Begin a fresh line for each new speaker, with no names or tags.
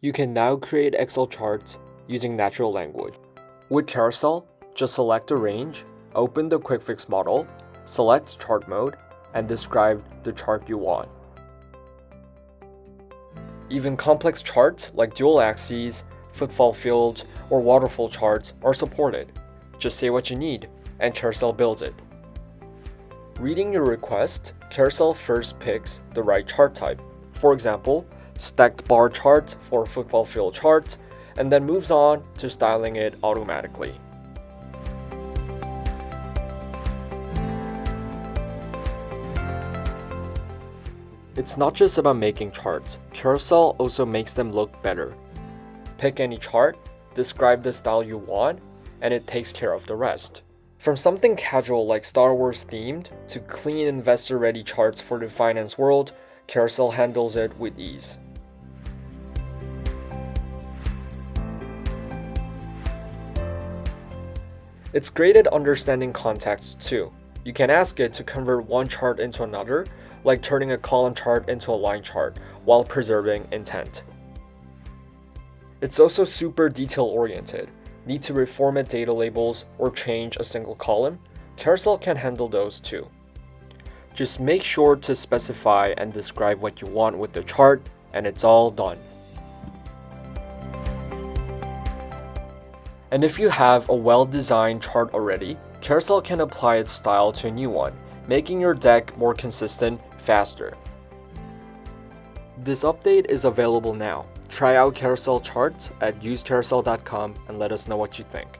You can now create Excel charts using natural language. With Carousel, just select a range, open the quick fix model, select chart mode, and describe the chart you want. Even complex charts like dual axes, football fields, or waterfall charts are supported. Just say what you need, and Carousel builds it. Reading your request, Carousel first picks the right chart type. For example, stacked bar chart for football field chart, and then moves on to styling it automatically. It's not just about making charts, Carousel also makes them look better. Pick any chart, describe the style you want, and it takes care of the rest. From something casual like Star Wars themed to clean investor-ready charts for the finance world, Carousel handles it with ease. It's great at understanding context too. You can ask it to convert one chart into another, like turning a column chart into a line chart, while preserving intent. It's also super detail-oriented. Need to reformat data labels or change a single column? Carousel can handle those too. Just make sure to specify and describe what you want with the chart, and it's all done. And if you have a well-designed chart already, Carousel can apply its style to a new one, making your deck more consistent faster. This update is available now. Try out Carousel Charts at usecarousel.com and let us know what you think.